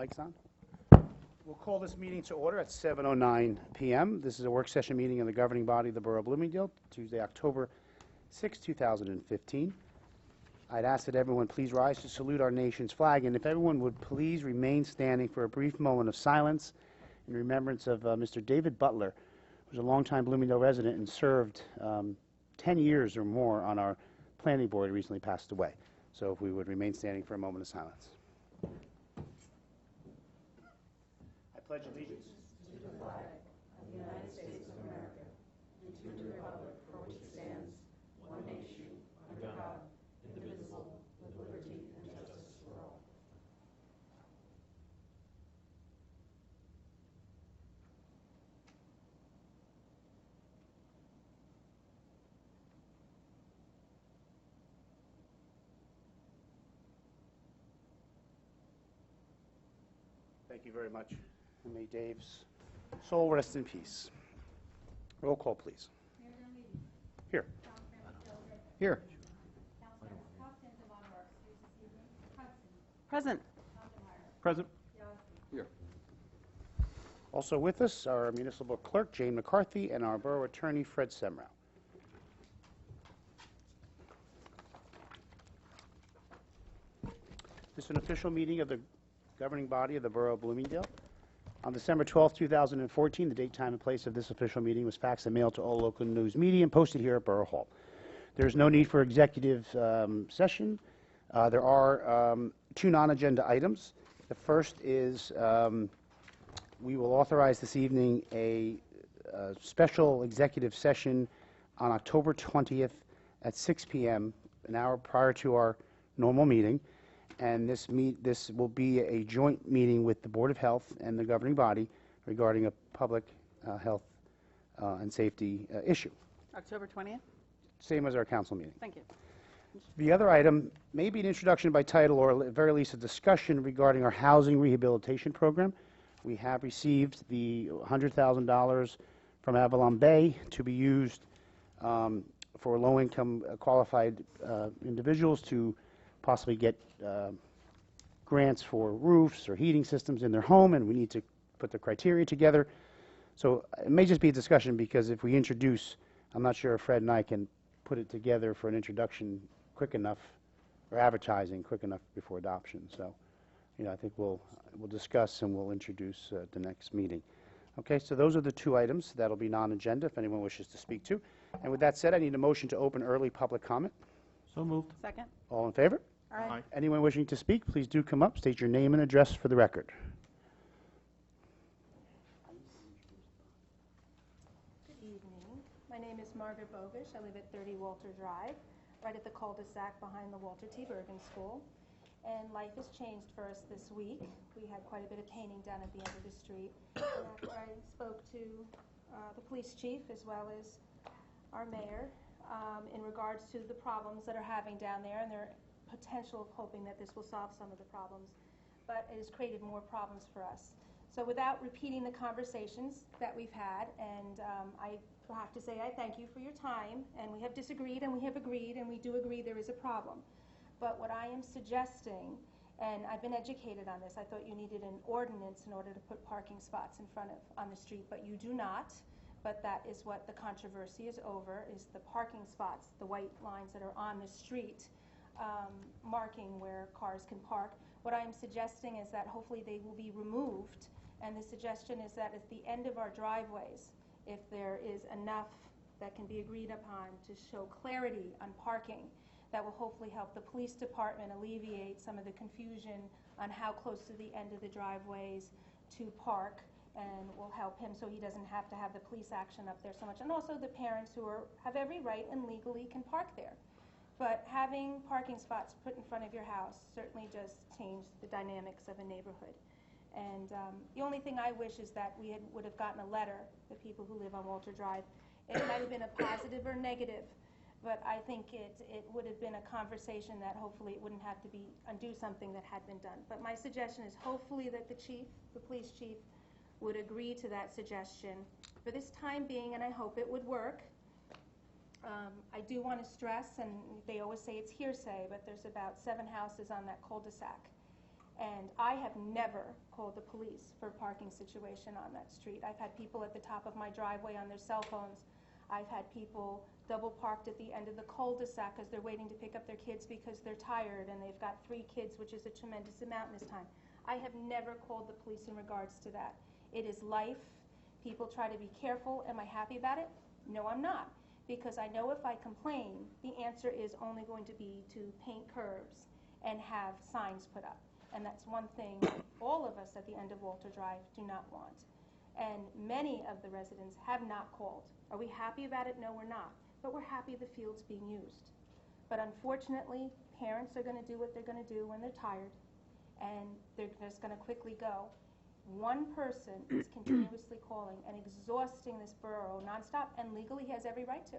Mic's on. We'll call this meeting to order at 7:09 p.m. This is a work session meeting of the governing body of the Borough of Bloomingdale, Tuesday, October 6, 2015. I'd ask that everyone please rise to salute our nation's flag, and if everyone would please remain standing for a brief moment of silence in remembrance of Mr. David Butler, who's a longtime Bloomingdale resident and served 10 years or more on our planning board. He recently passed away. So if we would remain standing for a moment of silence. I pledge allegiance to the flag of the United States of America and to the republic for which it stands, one nation, under God, indivisible, with liberty and justice for all. Thank you very much. And may Dave's soul rest in peace. Roll call, please. Here. Here. Present. Present. Here. Also with us are our municipal clerk, Jane McCarthy, and our borough attorney, Fred Semrau. This is an official meeting of the governing body of the Borough of Bloomingdale. On December 12, 2014, the date, time, and place of this official meeting was faxed and mailed to all local news media and posted here at Borough Hall. There is no need for executive session. There are two non-agenda items. The first is we will authorize this evening a special executive session on October 20th at 6 p.m., an hour prior to our normal meeting. And this will be a joint meeting with the Board of Health and the governing body regarding a public health and safety issue. October 20th? Same as our council meeting. Thank you. The other item may be an introduction by title or at very least a discussion regarding our housing rehabilitation program. We have received the $100,000 from Avalon Bay to be used for low-income qualified individuals to possibly get grants for roofs or heating systems in their home, and we need to put the criteria together. So it may just be a discussion, because if we introduce, I'm not sure if Fred and I can put it together for an introduction quick enough, or advertising quick enough before adoption. So, I think we'll discuss and we'll introduce at the next meeting. Okay, so those are the two items that'll be non-agenda if anyone wishes to speak to. And with that said, I need a motion to open early public comment. So moved. Second. All in favor? Aye. Anyone wishing to speak, please do come up, state your name and address for the record. Good evening. My name is Margaret Bogish. I live at 30 Walter Drive, right at the cul-de-sac behind the Walter T. Bergen School. And life has changed for us this week. We had quite a bit of painting done at the end of the street. And after I spoke to the police chief as well as our mayor in regards to the problems that are having down there and their potential of hoping that this will solve some of the problems, but it has created more problems for us. So without repeating the conversations that we've had, and I have to say I thank you for your time, and we have disagreed and we have agreed, and we do agree there is a problem. But what I am suggesting, and I've been educated on this, I thought you needed an ordinance in order to put parking spots in front of on the street, but you do not. But that is what the controversy is over, is the parking spots, the white lines that are on the street, marking where cars can park. What I am suggesting is that hopefully they will be removed, and the suggestion is that at the end of our driveways, if there is enough that can be agreed upon to show clarity on parking, that will hopefully help the police department alleviate some of the confusion on how close to the end of the driveways to park, and will help him so he doesn't have to have the police action up there so much. And also the parents who have every right and legally can park there. But having parking spots put in front of your house certainly does change the dynamics of a neighborhood. And the only thing I wish is that we would have gotten a letter, the people who live on Walter Drive. It might have been a positive or negative, but I think it would have been a conversation that hopefully it wouldn't have to undo something that had been done. But my suggestion is hopefully that the police chief, would agree to that suggestion for this time being, and I hope it would work. I do want to stress, and they always say it's hearsay, but there's about 7 houses on that cul-de-sac. And I have never called the police for a parking situation on that street. I've had people at the top of my driveway on their cell phones. I've had people double parked at the end of the cul-de-sac because they're waiting to pick up their kids because they're tired and they've got 3 kids, which is a tremendous amount in this time. I have never called the police in regards to that. It is life. People try to be careful. Am I happy about it? No, I'm not. Because I know if I complain, the answer is only going to be to paint curbs and have signs put up. And that's one thing all of us at the end of Walter Drive do not want. And many of the residents have not called. Are we happy about it? No, we're not. But we're happy the field's being used. But unfortunately, parents are going to do what they're going to do when they're tired, and they're just going to quickly go. One person is continuously calling and exhausting this borough nonstop, and legally he has every right to.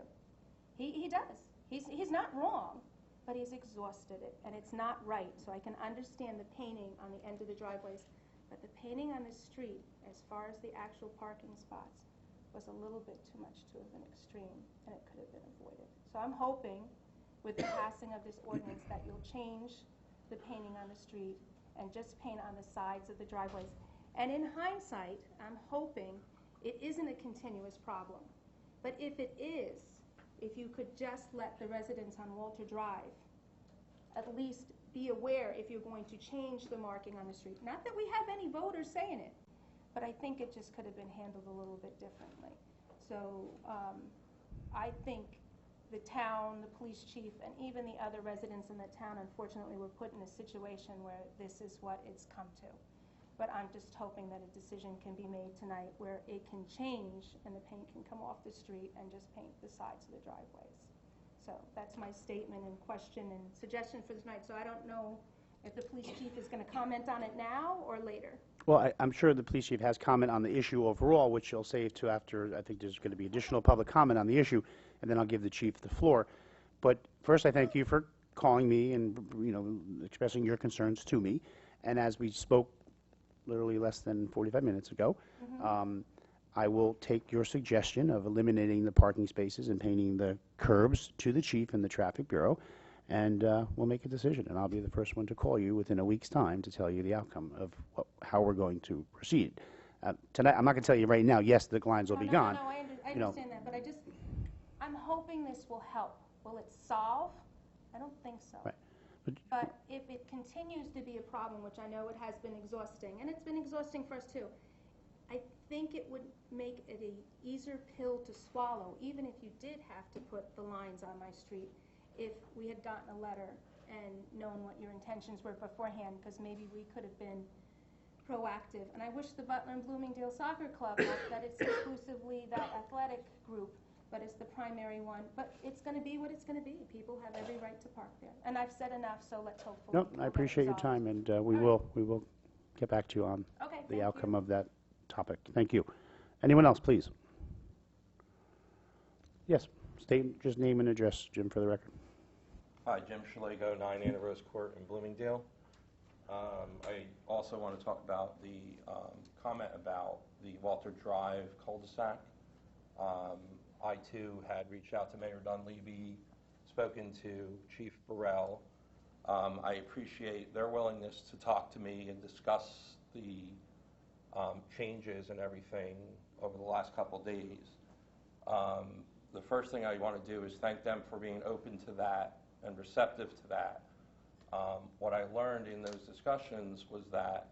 He does. He's not wrong, but he's exhausted it, and it's not right. So I can understand the painting on the end of the driveways, but the painting on the street, as far as the actual parking spots, was a little bit too much to an extreme, and it could have been avoided. So I'm hoping, with the passing of this ordinance, that you'll change the painting on the street and just paint on the sides of the driveways. And in hindsight, I'm hoping it isn't a continuous problem. But if it is, if you could just let the residents on Walter Drive at least be aware if you're going to change the marking on the street. Not that we have any voters saying it, but I think it just could have been handled a little bit differently. So I think the town, the police chief, and even the other residents in the town, unfortunately, were put in a situation where this is what it's come to. But I'm just hoping that a decision can be made tonight where it can change and the paint can come off the street and just paint the sides of the driveways. So that's my statement and question and suggestion for tonight. So I don't know if the police chief is going to comment on it now or later. Well, I'm sure the police chief has comment on the issue overall, which he'll save to after. I think there's going to be additional public comment on the issue, and then I'll give the chief the floor. But first, I thank you for calling me and, expressing your concerns to me. And as we spoke literally less than 45 minutes ago, I will take your suggestion of eliminating the parking spaces and painting the curbs to the chief and the traffic bureau, and we'll make a decision. And I'll be the first one to call you within a week's time to tell you the outcome of how we're going to proceed. Tonight, I'm not going to tell you right now, yes, the lines will be gone. No, I understand that, but I'm hoping this will help. Will it solve? I don't think so. Right. But if it continues to be a problem, which I know it has been exhausting, and it's been exhausting for us too, I think it would make it an easier pill to swallow, even if you did have to put the lines on my street, if we had gotten a letter and known what your intentions were beforehand, because maybe we could have been proactive. And I wish the Butler and Bloomingdale Soccer Club that it's exclusively that athletic group, but it's the primary one. But it's going to be what it's going to be. People have every right to park there. And I've said enough, so let's hopefully. No, I appreciate your time, and we will get back to you on the outcome of that topic. Thank you. Anyone else, please? Yes, state just name and address, Jim, for the record. Hi, Jim Schlegel, 9 Anna Rose Court in Bloomingdale. I also want to talk about the comment about the Walter Drive cul-de-sac. I, too, had reached out to Mayor Dunleavy, spoken to Chief Burrell. I appreciate their willingness to talk to me and discuss the changes and everything over the last couple days. The first thing I want to do is thank them for being open to that and receptive to that. What I learned in those discussions was that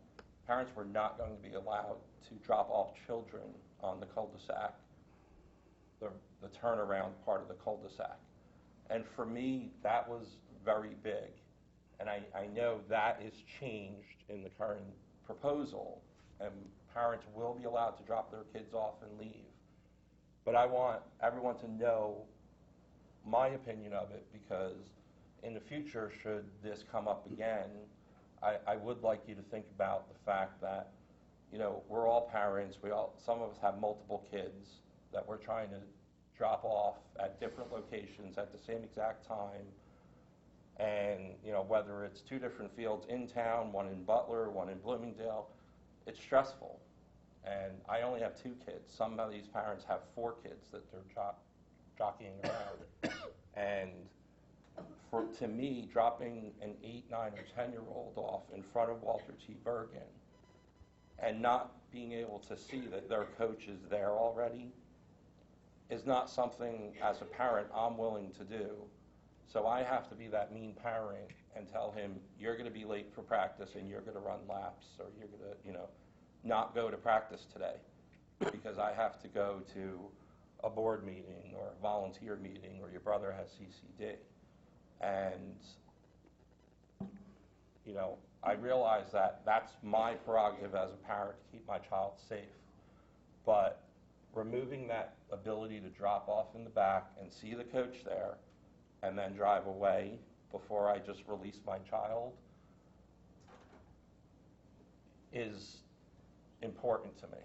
parents were not going to be allowed to drop off children on the cul-de-sac, the turnaround part of the cul-de-sac. And for me, that was very big. And I know that is changed in the current proposal, and parents will be allowed to drop their kids off and leave. But I want everyone to know my opinion of it, because in the future, should this come up again, I would like you to think about the fact that, we're all parents. Some of us have multiple kids that we're trying to drop off at different locations at the same exact time. And, whether it's 2 different fields in town, one in Butler, one in Bloomingdale, it's stressful. And I only have 2 kids. Some of these parents have 4 kids that they're jockeying around. And to me, dropping an 8, 9, or 10-year-old off in front of Walter T. Bergen and not being able to see that their coach is there already is not something, as a parent, I'm willing to do. So I have to be that mean parent and tell him, you're going to be late for practice and you're going to run laps, or you're going to, not go to practice today because I have to go to a board meeting or a volunteer meeting, or your brother has CCD. And, I realize that that's my prerogative as a parent to keep my child safe. But removing that ability to drop off in the back and see the coach there and then drive away before I just release my child is important to me.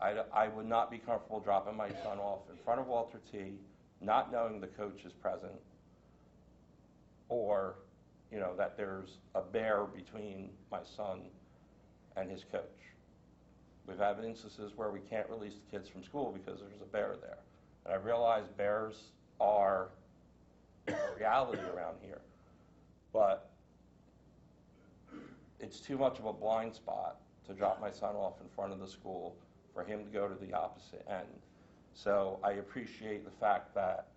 I would not be comfortable dropping my son off in front of Walter T., not knowing the coach is present, or that there's a bear between my son and his coach. We've had instances where we can't release the kids from school because there's a bear there. And I realize bears are a reality around here, but it's too much of a blind spot to drop my son off in front of the school for him to go to the opposite end. So I appreciate the fact that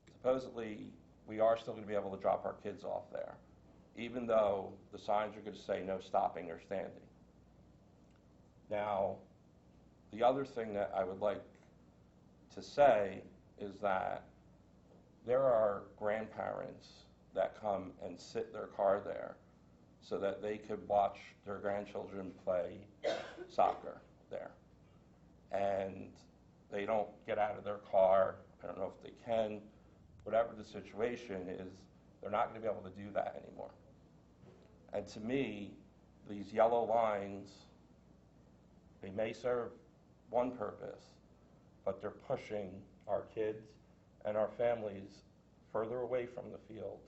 supposedly we are still going to be able to drop our kids off there, even though the signs are going to say no stopping or standing. Now, the other thing that I would like to say is that there are grandparents that come and sit their car there so that they could watch their grandchildren play soccer there. And they don't get out of their car. I don't know if they can. Whatever the situation is, they're not going to be able to do that anymore. And to me, these yellow lines, they may serve one purpose, but they're pushing our kids and our families further away from the fields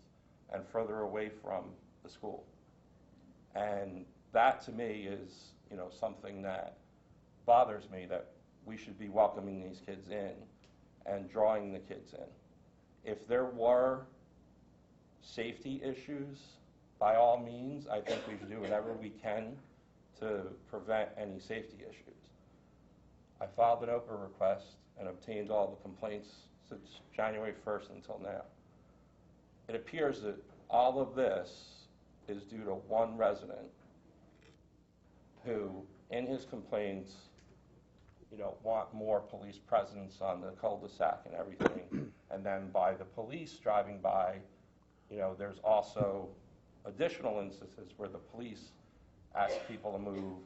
and further away from the school. And that to me is, something that bothers me, that we should be welcoming these kids in and drawing the kids in. If there were safety issues, by all means, I think we should do whatever we can to prevent any safety issues. I filed an open request and obtained all the complaints since January 1st until now. It appears that all of this is due to one resident who, in his complaints, want more police presence on the cul-de-sac and everything. And then by the police driving by, there's also additional instances where the police ask people to move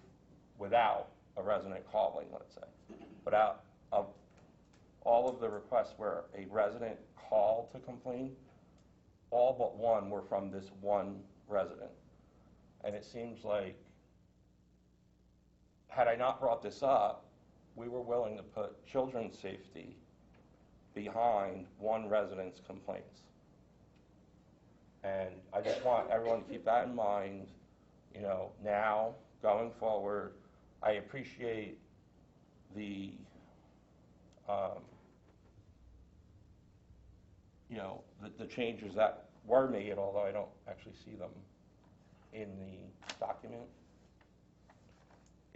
without a resident calling, let's say. But out of all of the requests where a resident called to complain, all but one were from this one resident. And it seems like, had I not brought this up, we were willing to put children's safety behind one resident's complaints. And I just want everyone to keep that in mind, now, going forward. I appreciate the, the changes that were made, although I don't actually see them in the document.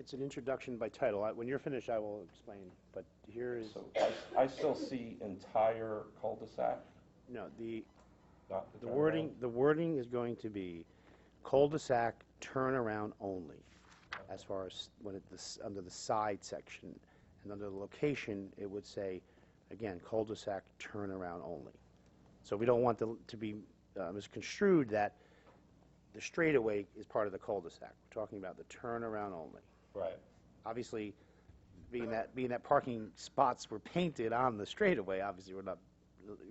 It's an introduction by title. When you're finished, I will explain, but here is... So I still see entire cul-de-sac. No, the turnaround? wording is going to be cul-de-sac turnaround only, as far as under the side section. And under the location, it would say, again, cul-de-sac turnaround only. So we don't want to be misconstrued that the straightaway is part of the cul-de-sac. We're talking about the turnaround only. Right. Obviously, being that parking spots were painted on the straightaway, obviously we're not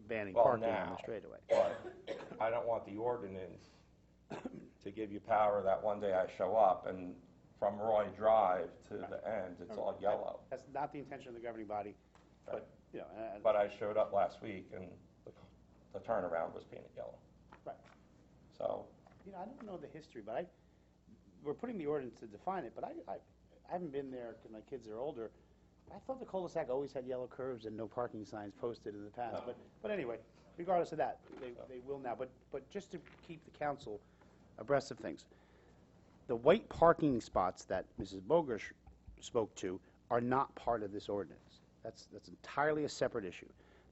banning parking on the straightaway. But I don't want the ordinance to give you power that one day I show up and from Roy Drive to the end, it's all yellow. That's not the intention of the governing body, but, But I showed up last week and the turnaround was painted yellow. Right. So. I don't know the history, but we're putting the ordinance to define it, but I haven't been there because my kids are older. I thought the cul-de-sac always had yellow curves and no parking signs posted in the past, but anyway, regardless of that, they will now. But just to keep the council abreast of things, the white parking spots that Mrs. Bogish spoke to are not part of this ordinance. That's entirely a separate issue.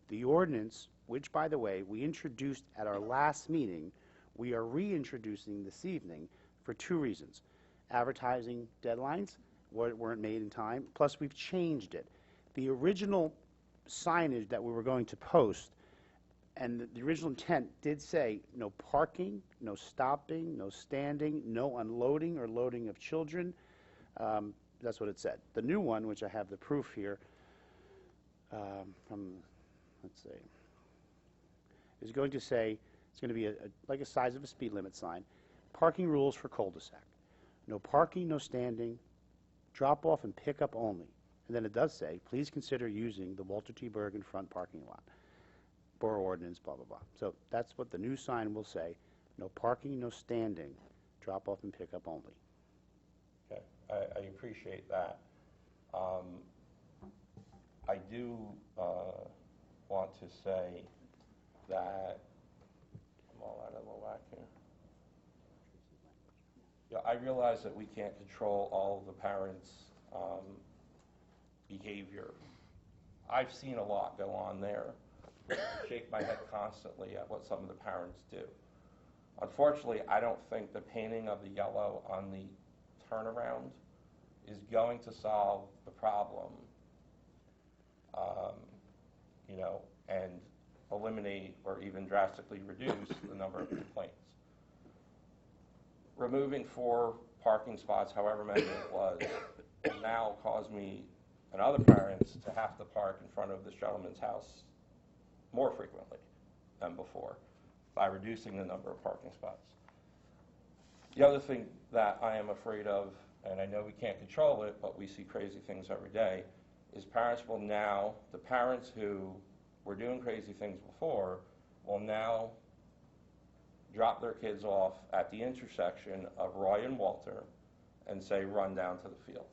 The ordinance, which, by the way, we introduced at our last meeting, we are reintroducing this evening for two reasons. Advertising deadlines weren't made in time, plus we've changed it. The original signage that we were going to post, and the original intent did say no parking, no stopping, no standing, no unloading or loading of children. That's what it said. The new one, which I have the proof here, from, let's see, is going to say, it's going to be like a size of a speed limit sign, parking rules for cul-de-sac. No parking, no standing, drop off and pick up only. And then it does say, please consider using the Walter T. Bergen front parking lot. Borough ordinance, blah, blah, blah. So that's what the new sign will say. No parking, no standing, drop off and pick up only. Okay, I appreciate that. I do want to say that I'm all out of the whack here. Yeah, I realize that we can't control all the parents' behavior. I've seen a lot go on there. I shake my head constantly at what some of the parents do. Unfortunately, I don't think the painting of the yellow on the turnaround is going to solve the problem, and eliminate or even drastically reduce the number of complaints. Removing 4 parking spots, however many it was, will now cause me and other parents to have to park in front of this gentleman's house more frequently than before by reducing the number of parking spots. The other thing that I am afraid of, and I know we can't control it, but we see crazy things every day, is parents will now, the parents who were doing crazy things before, will now drop their kids off at the intersection of Roy and Walter and say, run down to the field.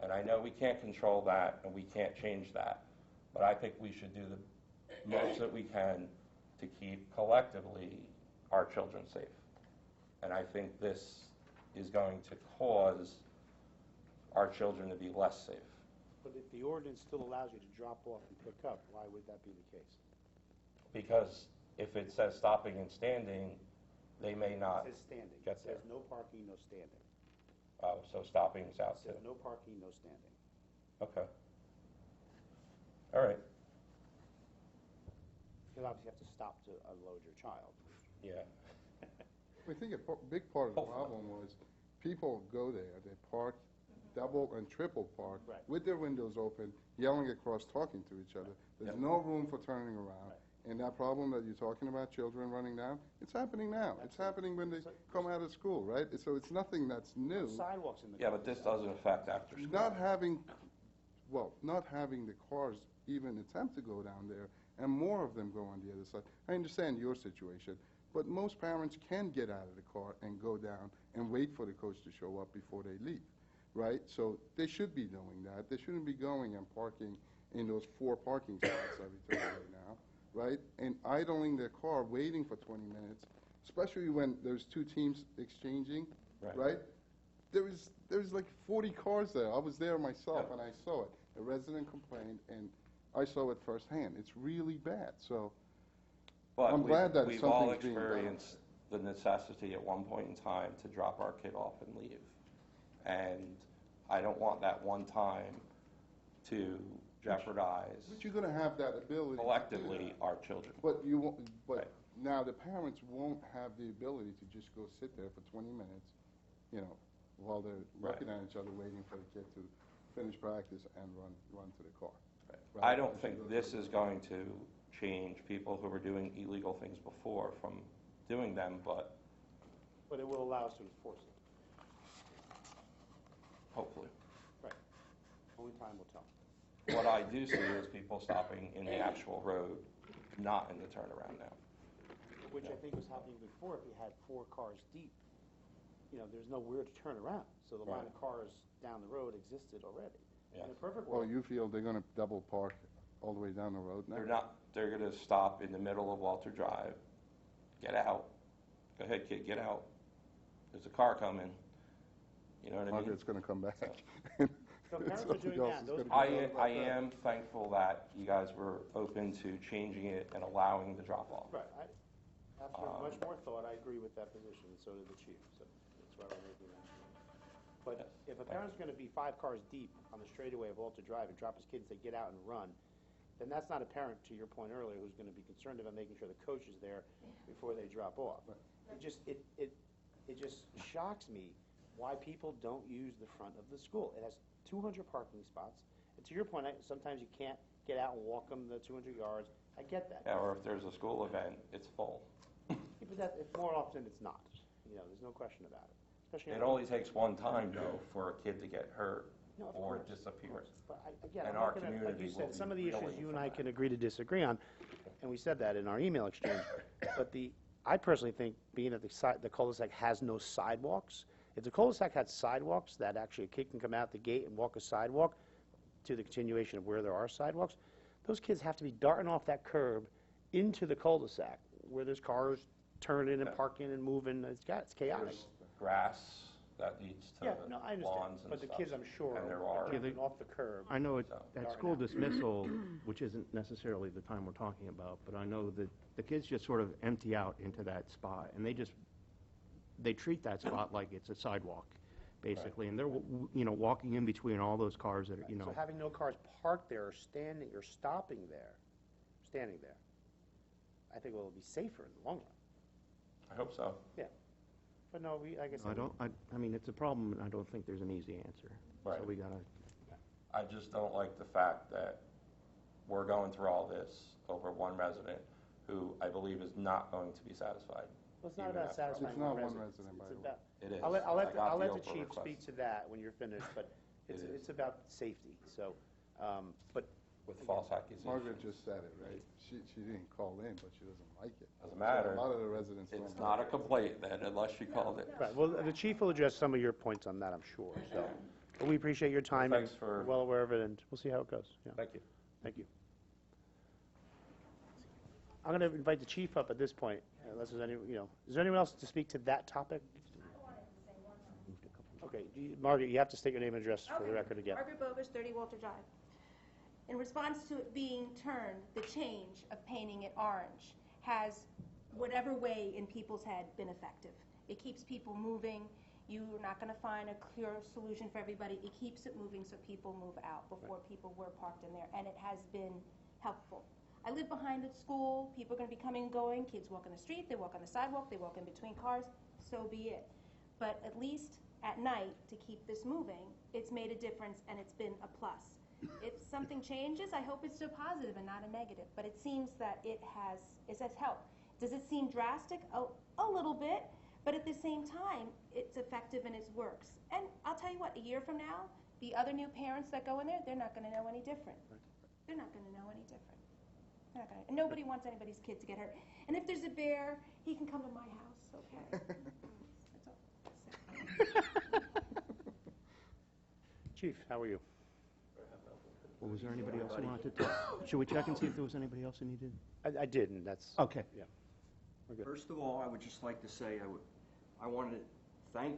And I know we can't control that and we can't change that, but I think we should do the most that we can to keep collectively our children safe. And I think this is going to cause our children to be less safe. But if the ordinance still allows you to drop off and pick up, why would that be the case? Because if it says stopping and standing, they may not It says standing. get It there. says no parking, no standing. Oh, so stopping is out It too. says no parking, no standing. Okay. All right. Because obviously you have to stop to unload your child. Yeah. I think a big part of the problem was people go there, they park, double and triple park, Right. with their windows open, yelling across, talking to each other. There's Yep. no room for turning around. And that problem that you're talking about, children running down, it's happening now. It's happening when they come out of school, right? So it's nothing that's new. Sidewalks in the. Yeah, but this doesn't affect after school. Not having the cars even attempt to go down there, and more of them go on the other side. I understand your situation, but most parents can get out of the car and go down and wait for the coach to show up before they leave, right? So they should be doing that. They shouldn't be going and parking in those 4 parking spots that we told right now, right? And idling their car, waiting for 20 minutes, especially when there's 2 teams exchanging, right? There's like 40 cars there. I was there myself, Yeah. and I saw it. A resident complained, and I saw it firsthand. It's really bad. So But I'm glad that we've all something's being done. experienced the necessity at one point in time to drop our kid off and leave. And I don't want that one time to jeopardize But you're going to have that ability collectively to do that. our children. But you won't. But Right. now the parents won't have the ability to just go sit there for 20 minutes, while they're Right. looking at each other, waiting for the kid to finish practice and run to the car. Right. I don't think this is going to change people who were doing illegal things before from doing them, but But it will allow us to enforce it. hopefully. Right. Only time will tell. What I do see is people stopping in the actual road, not in the turnaround now. Which I think was happening before if you had 4 cars deep. There's nowhere to turn around. So the line Right. of cars down the road existed already. Yes. In a perfect Well, world. you feel they're gonna double park all the way down the road now? They're not, they're gonna stop in the middle of Walter Drive, get out, go ahead, kid, get out, there's a car coming, you know what I mean? Margaret's gonna come back. So parents are Something doing else that. is Those gonna parents- come I am thankful that you guys were open to changing it and allowing the drop-off. Right, after much more thought, I agree with that position, and so did the chief, so that's why we're making that change. But Yes, if a thank parent's gonna be 5 cars deep on the straightaway of Walter Drive and drop his kid and say, get out and run, then that's not a parent, to your point earlier, who's gonna be concerned about making sure the coach is there before they drop off. It just shocks me why people don't use the front of the school. It has 200 parking spots, and to your point, sometimes you can't get out and walk them the 200 yards. I get that. Yeah, or if there's a school event, it's full. Yeah, but more often it's not. There's no question about it. Especially It only takes one time, though, for a kid to get hurt No, of or course, disappear. But again, And I'm our not gonna, like community you will said, be some of the issues reeling you and from I that. can agree to disagree on, and we said that in our email exchange. But I personally think, being that the cul-de-sac has no sidewalks, if the cul-de-sac had sidewalks, that actually a kid can come out the gate and walk a sidewalk to the continuation of where there are sidewalks, those kids have to be darting off that curb into the cul-de-sac, where there's cars turning and Yeah. parking and moving. It's chaotic. There's grass that leads to Yeah, the no, I understand, lawns and stuff. but the kids, I'm sure, And there are are, jumping off the curb. I know So- at Darn school out. dismissal, which isn't necessarily the time we're talking about, but I know that the kids just sort of empty out into that spot, and they treat that spot like it's a sidewalk, basically, and they're, walking in between all those cars that are, So having no cars parked there or standing or standing there, I think will be safer in the long run. I hope so. But no, like I said, I mean, it's a problem, and I don't think there's an easy answer. So Right. we gotta, I just don't like the fact that we're going through all this over one resident who I believe is not going to be satisfied. well, it's not even about after satisfying It's not one one resident. resident, by It's the way. about, It is. I'll let I got the Oprah chief request. speak to that when you're finished, but It is. it's about safety, so, but With false accusations. Margaret just said it, right? She didn't call in, but she doesn't like it. Doesn't So matter. A lot of the residents don't It's like not a it. complaint then, unless she called it. Right, well, the chief will address some of your points on that, I'm sure, so. But we appreciate your time, and Thanks for- we're well aware of it, and we'll see how it goes, yeah. Thank you. Thank you. I'm going to invite the chief up at this point, unless there's is there anyone else to speak to that topic? Okay, Margaret, you have to state your name and address for the Okay. record again. Margaret Bogus, 30 Walter Drive. In response to it being turned, the change of painting it orange has, whatever way in people's head, been effective. It keeps people moving. You're not going to find a clear solution for everybody. It keeps it moving so people move out. Before, people were parked in there, and it has been helpful. I live behind the school. People are going to be coming and going. Kids walk on the street. They walk on the sidewalk. They walk in between cars. So be it. But at least at night, to keep this moving, it's made a difference, and it's been a plus. If something changes, I hope it's still positive and not a negative. But it seems that it has helped. Does it seem drastic? A little bit. But at the same time, it's effective and it works. And I'll tell you what, a year from now, the other new parents that go in there, they're not going to know any different. They're not going to know any different. They're not gonna, and nobody wants anybody's kid to get hurt. And if there's a bear, he can come to my house, okay? That's all. Chief, how are you? well, was there anybody else who wanted to talk? Should we check and see if there was anybody else who needed? I did, and that's, Okay. yeah. We're good. First of all, I would just like to say, I wanted to thank,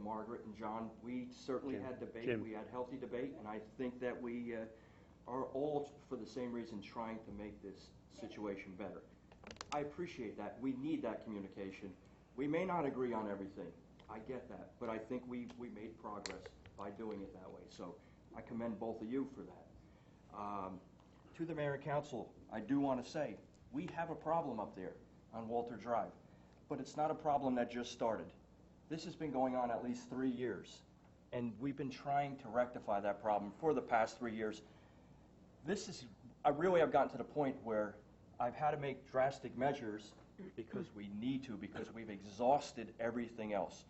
Margaret and John. We certainly Jim. had debate. Jim. We had healthy debate, and I think that we are all, for the same reason, trying to make this situation better. I appreciate that. We need that communication. We may not agree on everything. I get that. But I think we made progress by doing it that way. So I commend both of you for that. To the mayor and council, I do want to say, we have a problem up there on Walter Drive, but it's not a problem that just started. This has been going on at least 3 years, and we've been trying to rectify that problem for the past 3 years. I've gotten to the point where I've had to make drastic measures because we need to, because we've exhausted everything else.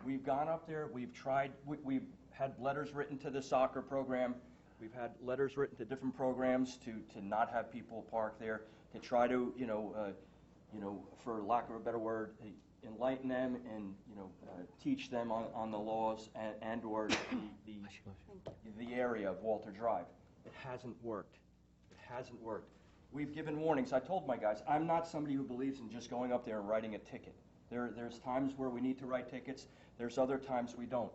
We've gone up there, we've tried, we've had letters written to the soccer program, we've had letters written to different programs to not have people park there, to try to, for lack of a better word, enlighten them and, teach them on the laws and/or the area of Walter Drive. It hasn't worked. It hasn't worked. We've given warnings. I told my guys, I'm not somebody who believes in just going up there and writing a ticket. There's times where we need to write tickets. There's other times we don't.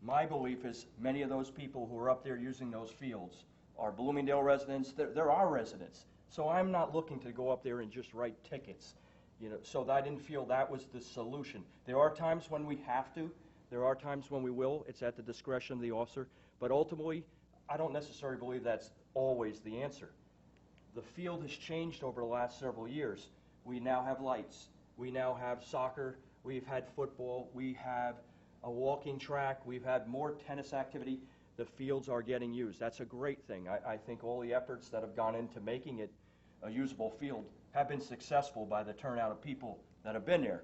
My belief is many of those people who are up there using those fields are Bloomingdale residents. They're our residents. So I'm not looking to go up there and just write tickets. So I didn't feel that was the solution. There are times when we have to. There are times when we will. It's at the discretion of the officer. But ultimately, I don't necessarily believe that's always the answer. The field has changed over the last several years. We now have lights. We now have soccer. We've had football. We have a walking track. We've had more tennis activity. The fields are getting used. That's a great thing. I think all the efforts that have gone into making it a usable field have been successful by the turnout of people that have been there.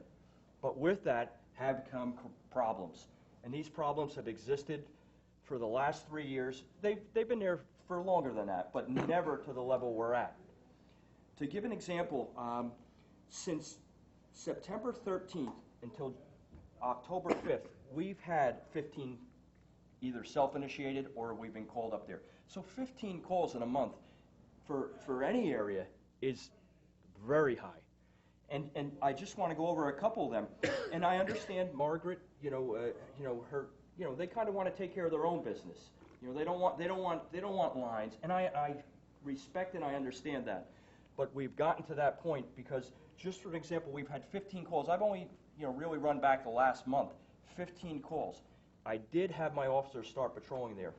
But with that have come problems. And these problems have existed for the last 3 years. They've been there for longer than that, but never to the level we're at. To give an example, since September 13th until October 5th, we've had 15 either self-initiated or we've been called up there. So 15 calls in a month for any area is very high. And I just want to go over a couple of them. And I understand Margaret, they kind of want to take care of their own business. They don't want lines. And I respect and I understand that. But we've gotten to that point because, just for an example, we've had 15 calls. I've only, really run back the last month, 15 calls. I did have my officers start patrolling there.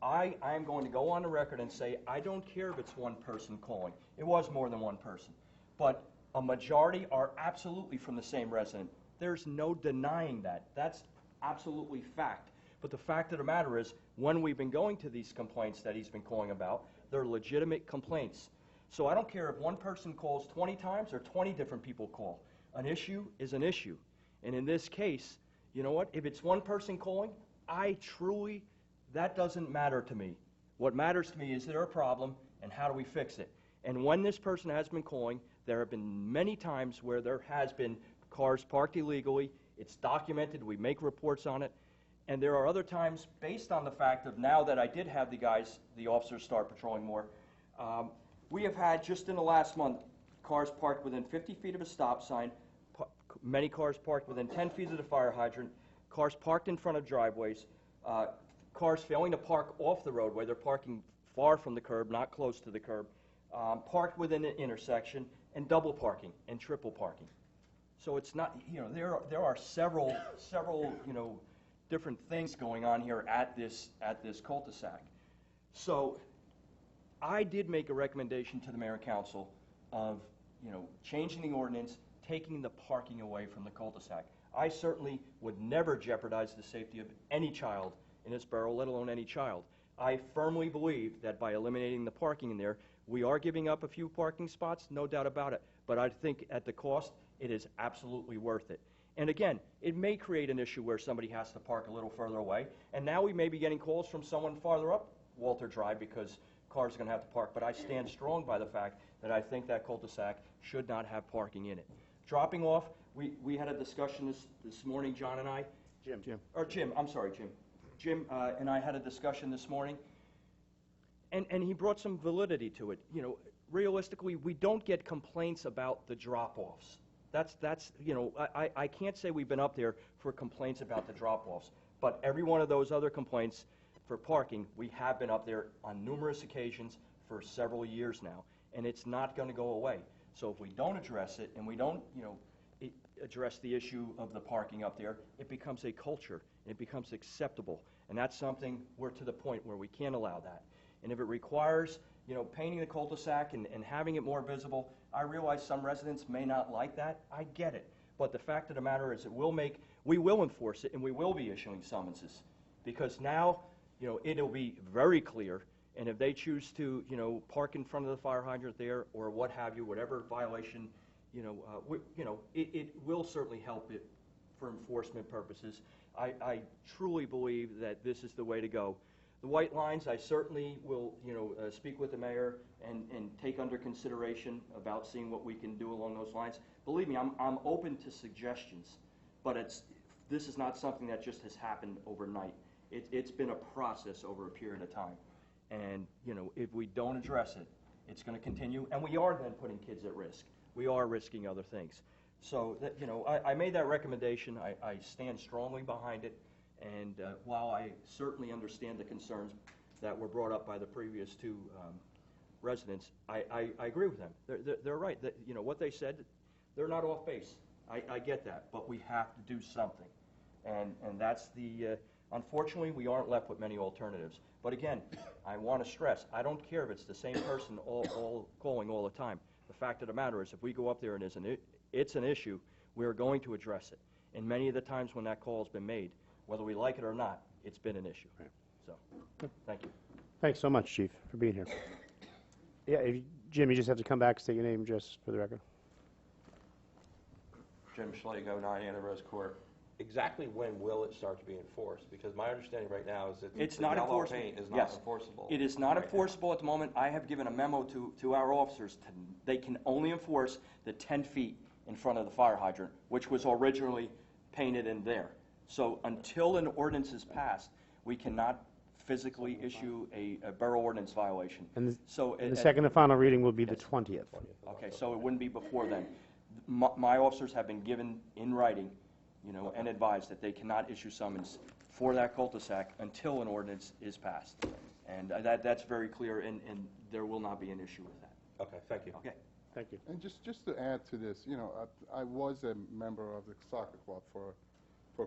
I am going to go on the record and say I don't care if it's one person calling. It was more than one person. But a majority are absolutely from the same resident. There's no denying that. That's absolutely fact. But the fact of the matter is, when we've been going to these complaints that he's been calling about, they're legitimate complaints. So I don't care if one person calls 20 times or 20 different people call. An issue is an issue. And in this case, you know what? If it's one person calling, that doesn't matter to me. What matters to me is there a problem and how do we fix it? And when this person has been calling, there have been many times where there has been cars parked illegally. It's documented. We make reports on it. And there are other times, based on the fact of now that I did have the officers start patrolling more, we have had, just in the last month, cars parked within 50 feet of a stop sign, many cars parked within 10 feet of the fire hydrant, cars parked in front of driveways, cars failing to park off the roadway. They're parking far from the curb, not close to the curb, parked within an intersection, and double parking and triple parking. So it's not, there are several, different things going on here at this cul-de-sac. So I did make a recommendation to the mayor and council of, changing the ordinance, taking the parking away from the cul-de-sac. I certainly would never jeopardize the safety of any child in this borough, let alone any child. I firmly believe that by eliminating the parking in there, we are giving up a few parking spots, no doubt about it. But I think at the cost, it is absolutely worth it. And again, it may create an issue where somebody has to park a little further away. And now we may be getting calls from someone farther up Walter Drive because cars are going to have to park. But I stand strong by the fact that I think that cul-de-sac should not have parking in it. Dropping off, we had a discussion this morning, John and I. Jim, I'm sorry, Jim. Jim and I had a discussion this morning, and he brought some validity to it. Realistically, we don't get complaints about the drop-offs. I can't say we've been up there for complaints about the drop-offs, but every one of those other complaints for parking, we have been up there on numerous occasions for several years now, and it's not going to go away. So if we don't address it and we don't, address the issue of the parking up there, it becomes a culture, and it becomes acceptable, and that's something we're to the point where we can't allow that. And if it requires, painting the cul-de-sac and having it more visible, I realize some residents may not like that. I get it. But the fact of the matter is we will enforce it, and we will be issuing summonses. Because now, it'll be very clear, and if they choose to, park in front of the fire hydrant there or what have you, whatever violation, it will certainly help it for enforcement purposes. I truly believe that this is the way to go. The white lines, I certainly will, speak with the mayor and take under consideration about seeing what we can do along those lines. Believe me, I'm open to suggestions, but this is not something that just has happened overnight. It's been a process over a period of time. And, if we don't address it, it's going to continue, and we are then putting kids at risk. We are risking other things. So, I made that recommendation. I stand strongly behind it, and while I certainly understand the concerns that were brought up by the previous two residents, I agree with them. They're right. What they said, they're not off base. I get that, but we have to do something. And that's unfortunately, we aren't left with many alternatives. But again, I want to stress, I don't care if it's the same person all calling all the time. The fact of the matter is, if we go up there and it's an issue, we're going to address it. And many of the times when that call has been made, whether we like it or not, it's been an issue. Right. So, thank you. Thanks so much, Chief, for being here. Yeah, Jim, you just have to come back, state your name just for the record. Jim Schlago, 9 Anna Rose Court. Exactly when will it start to be enforced? Because my understanding right now is that It's the not yellow enforceable. paint is not Yes. enforceable. It is not right now. enforceable at the moment. I have given a memo to our officers. They can only enforce the 10 feet in front of the fire hydrant, which was originally painted in there. So until an ordinance is passed, we cannot physically issue a borough ordinance violation. And So the second and final reading will be the Yes. 20th. Okay, so it wouldn't be before then. My officers have been given in writing, and advised that they cannot issue summons for that cul-de-sac until an ordinance is passed. And that's very clear, and there will not be an issue with that. Okay, thank you. Okay. Thank you. And just to add to this, I was a member of the soccer club for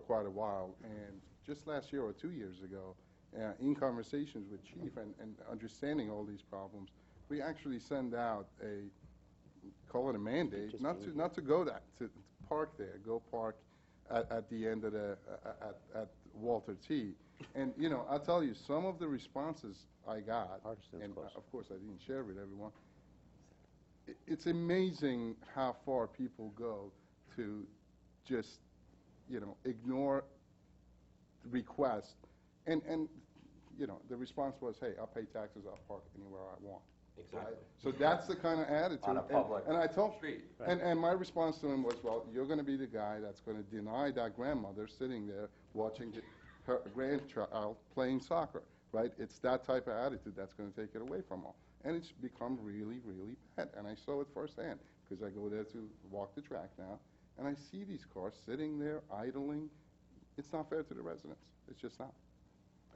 quite a while, and just last year or 2 years ago, in conversations with Chief and understanding all these problems, we actually send out call it a mandate, not to go to park there, go park at the end of at Walter T. And, I'll tell you, some of the responses I got, and of course I didn't share with everyone, it's amazing how far people go to just, ignore requests. And the response was, hey, I'll pay taxes, I'll park anywhere I want. Exactly. Right? So that's the kind of attitude. On a public and I told, street. and my response to him was, well, you're going to be the guy that's going to deny that grandmother sitting there watching her grandchild playing soccer, right? It's that type of attitude that's going to take it away from her. And it's become really, really bad. And I saw it firsthand because I go there to walk the track now, and I see these cars sitting there idling. It's not fair to the residents. It's just not.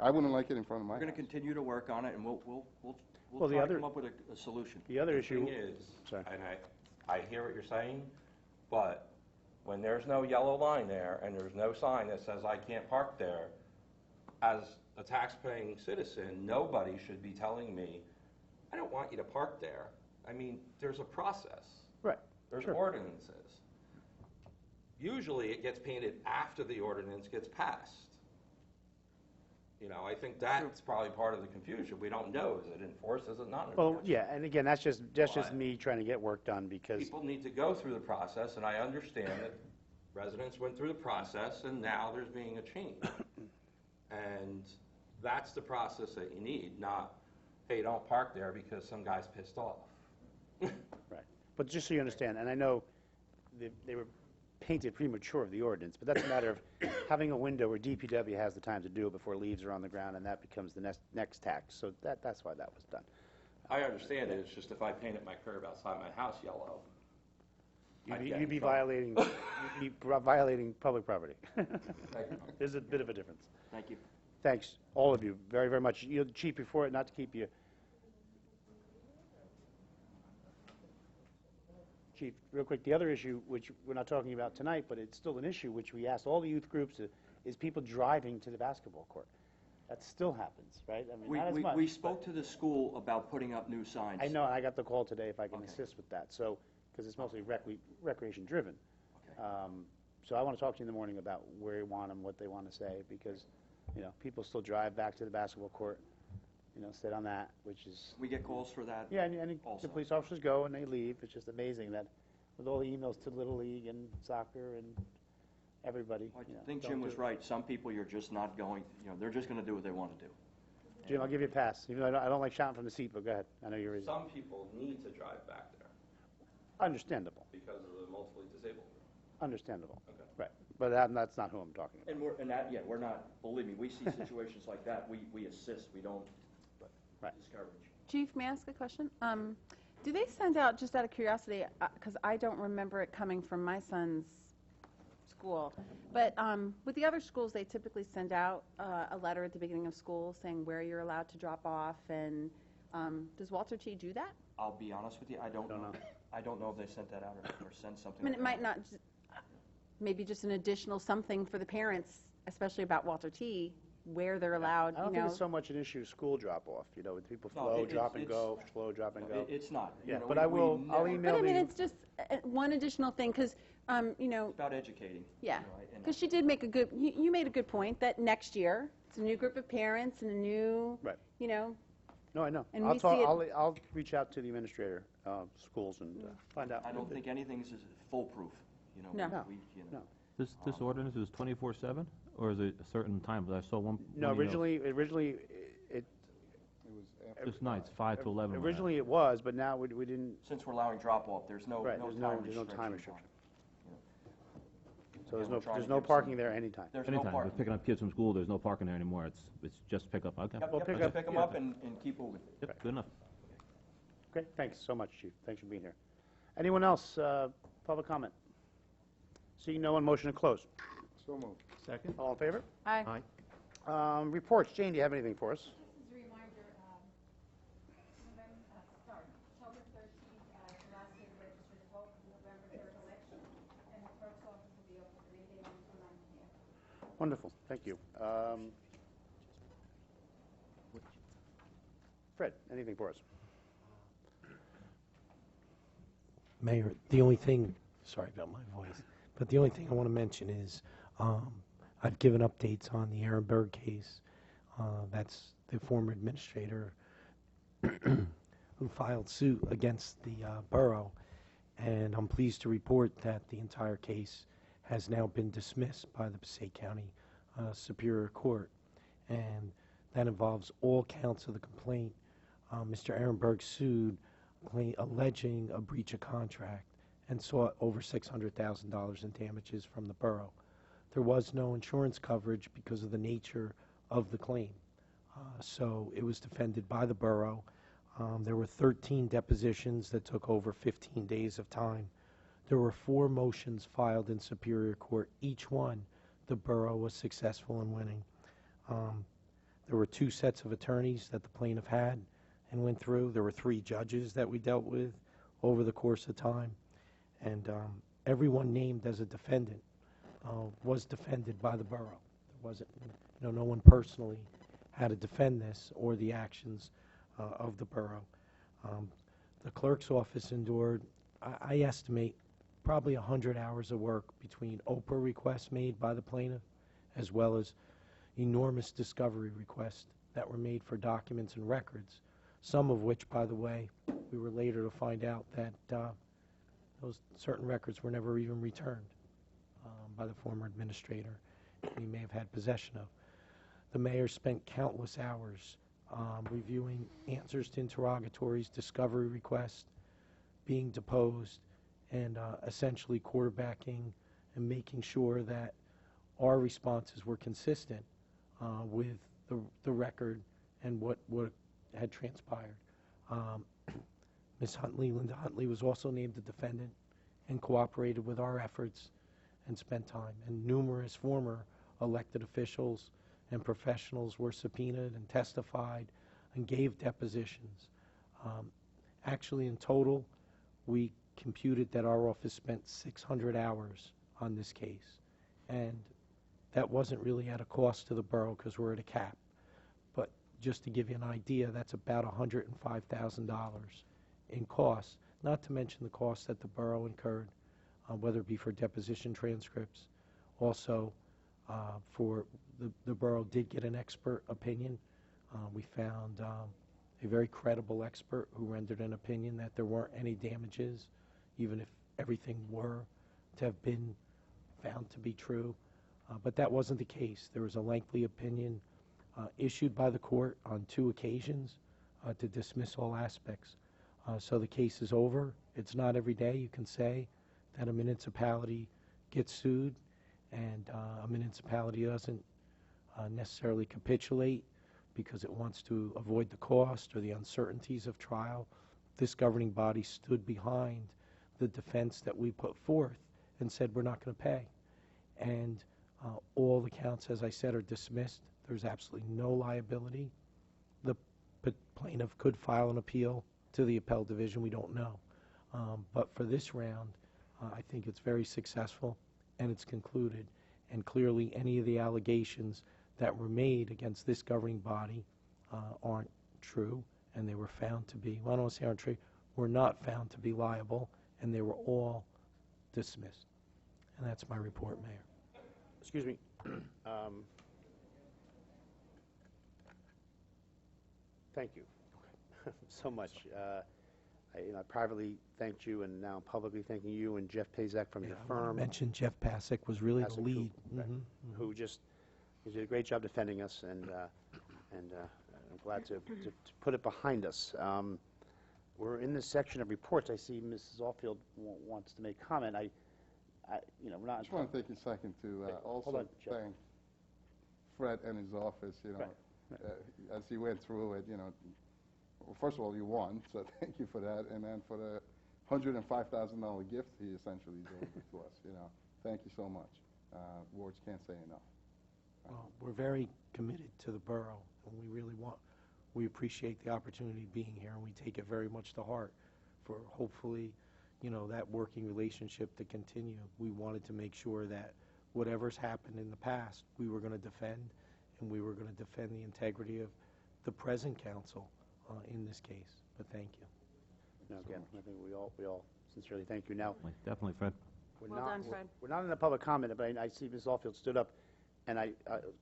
I wouldn't like it in front of my We're going to house. continue to work on it, and we'll Well, the try to other- come up with a solution. The other The issue, thing is, sorry. and I hear what you're saying, but when there's no yellow line there and there's no sign that says I can't park there, as a tax-paying citizen, nobody should be telling me, I don't want you to park there. I mean, there's a process. Right. There's Sure. ordinances. Usually it gets painted after the ordinance gets passed. I think that's probably part of the confusion. We don't know, is it enforced, is it not Well, enforced? yeah, and again, that's just Right. me trying to get work done because, People need to go through the process, and I understand that residents went through the process, and now there's being a change. And that's the process that you need, not, hey, don't park there because some guy's pissed off. right. But just so you understand, and I know they were painted premature of the ordinance, but that's a matter of having a window where DPW has the time to do it before leaves are on the ground, and that becomes the next tax. So that's why that was done. I understand it, it's just if I painted my curb outside my house yellow, I'd get in You'd be trouble. violating public property. Thank you. There's a bit of a difference. Thank you. Thanks, all of you, very, very much. Chief, before it, not to keep you. Chief, real quick, the other issue, which we're not talking about tonight, but it's still an issue, which we asked all the youth groups, is people driving to the basketball court. That still happens, right? I mean, not as much. We spoke to the school about putting up new signs. I know, and I got the call today if I can Okay. assist with that, so, because it's mostly recreation-driven. Okay. So I want to talk to you in the morning about where you want them, what they want to say, because, people still drive back to the basketball court, sit on that, which is, We get calls for that. yeah, and Also. the police officers go and they leave. It's just amazing that with all the emails to Little League and soccer and everybody. I think Jim was right. Some people you're just not going, they're just going to do what they want to do. Jim, I'll give you a pass. Even though I don't like shouting from the seat, but go ahead. I know you're reason. Some people need to drive back there Understandable. because of the multiply disabled. Understandable. Okay. Right. But that's not who I'm talking about. And we're not, believe me, we see situations like that, we assist, we don't Right. discourage. Chief, may I ask a question? Do they send out, just out of curiosity, because I don't remember it coming from my son's school, but with the other schools, they typically send out a letter at the beginning of school saying where you're allowed to drop off, and does Walter T. do that? I'll be honest with you, I don't know. I don't know if they sent that out or sent something. I mean, it like might that. not, maybe just an additional something for the parents, especially about Walter T., where they're allowed, I don't think it's so much an issue school drop-off, with people No, flow, it's- drop and it's- go, flow, drop and go. It's not. You Yeah, know, but we- I we will, I'll never- email But I mean, the, it's just one additional thing, because, It's about educating. yeah, you know, and- because she did make a good, you made a good point, that next year, it's a new group of parents and a new, Right. No, I know. and I'll we talk, see it- I'll reach out to the administrator, schools and find out. I don't think anything's foolproof, No. No, we no. This ordinance is 24/7, or is it a certain time? But I saw one. No, originally, it, It was after. Just nights, 5 to 11. originally it was, but now we didn't, Since we're allowing drop-off, there's no right, time there's no time restriction. restriction. So Yeah, we're trying there's to no give parking some- there anytime. There's no Anytime, parking. but picking up kids from school, there's no parking there anymore. It's just pick up. Okay. Yep, Well, yep, pick just up- pick them yeah. up and keep moving. Yep, good enough. Okay, thanks so much, Chief. Thanks for being here. Anyone else, public comment? Seeing no one, motion to close. So moved. Second? All in favor? Aye. Aye. Reports. Jane, do you have anything for us? This is a reminder, October 13th, the last day to register to vote for the November 3rd election, and the clerk's office will be open from 8 a.m. to 9 p.m. Wonderful, thank you. Fred, anything for us? Mayor, the only thing, sorry about my voice, but the only thing I want to mention is I've given updates on the Aaron Berg case. That's the former administrator who filed suit against the borough, and I'm pleased to report that the entire case has now been dismissed by the Passaic County Superior Court, and that involves all counts of the complaint. Mr. Aaron Berg sued alleging a breach of contract and sought over $600,000 in damages from the borough. There was no insurance coverage because of the nature of the claim. So it was defended by the borough. There were 13 depositions that took over 15 days of time. There were 4 motions filed in Superior Court. Each one, the borough was successful in winning. There were 2 sets of attorneys that the plaintiff had and went through. There were 3 judges that we dealt with over the course of time. And everyone named as a defendant was defended by the borough. There wasn't, no one personally had to defend this or the actions of the borough. The clerk's office endured, I estimate, probably 100 hours of work between Oprah requests made by the plaintiff as well as enormous discovery requests that were made for documents and records, some of which, by the way, we were later to find out that those certain records were never even returned by the former administrator he may have had possession of. The mayor spent countless hours reviewing answers to interrogatories, discovery requests, being deposed, and essentially quarterbacking and making sure that our responses were consistent with the record and what had transpired. Ms. Huntley, Linda Huntley, was also named a defendant and cooperated with our efforts and spent time. And numerous former elected officials and professionals were subpoenaed and testified and gave depositions. Actually, in total, we computed that our office spent 600 hours on this case. And that wasn't really at a cost to the borough because we're at a cap. But just to give you an idea, that's about $105,000 in costs, not to mention the costs that the borough incurred, whether it be for deposition transcripts. Also, for the borough did get an expert opinion. We found a very credible expert who rendered an opinion that there weren't any damages, even if everything were to have been found to be true. But that wasn't the case. There was a lengthy opinion issued by the court on 2 occasions to dismiss all aspects. So the case is over. It's not every day you can say that a municipality gets sued and a municipality doesn't necessarily capitulate because it wants to avoid the cost or the uncertainties of trial. This governing body stood behind the defense that we put forth and said we're not going to pay. And all the counts, as I said, are dismissed. There's absolutely no liability. The plaintiff could file an appeal to the appellate division. We don't know. But for this round, I think it's very successful and it's concluded. And clearly any of the allegations that were made against this governing body aren't true, and they were found to be, well, I don't want to say aren't true, were not found to be liable, and they were all dismissed. And that's my report, Mayor. Excuse me. Thank you so much. I privately thanked you, and now I'm publicly thanking you and Jeff Pazek from your I want firm. to mention Jeff Pasek was really Pasek, the lead. who just he did a great job defending us, and I'm glad to put it behind us. We're in this section of reports. I see Mrs. Alfield wants to make comment. We're not. I just want to take a second to Hold also on, Jeff. thank Fred and his office, Right. as he went through it, well, first of all, you won, so thank you for that, and then for the $105,000 gift he essentially delivered to us, Thank you so much. Words can't say enough. Well, we're very committed to the borough, and we appreciate the opportunity of being here, and we take it very much to heart for hopefully, that working relationship to continue. We wanted to make sure that whatever's happened in the past, we were going to defend, and we were going to defend the integrity of the present council in this case. But thank you. No, again, I think we all sincerely thank you. Now, Definitely, Fred. Well done, Fred. We're not in a public comment, but I see Ms. Alfield stood up, and I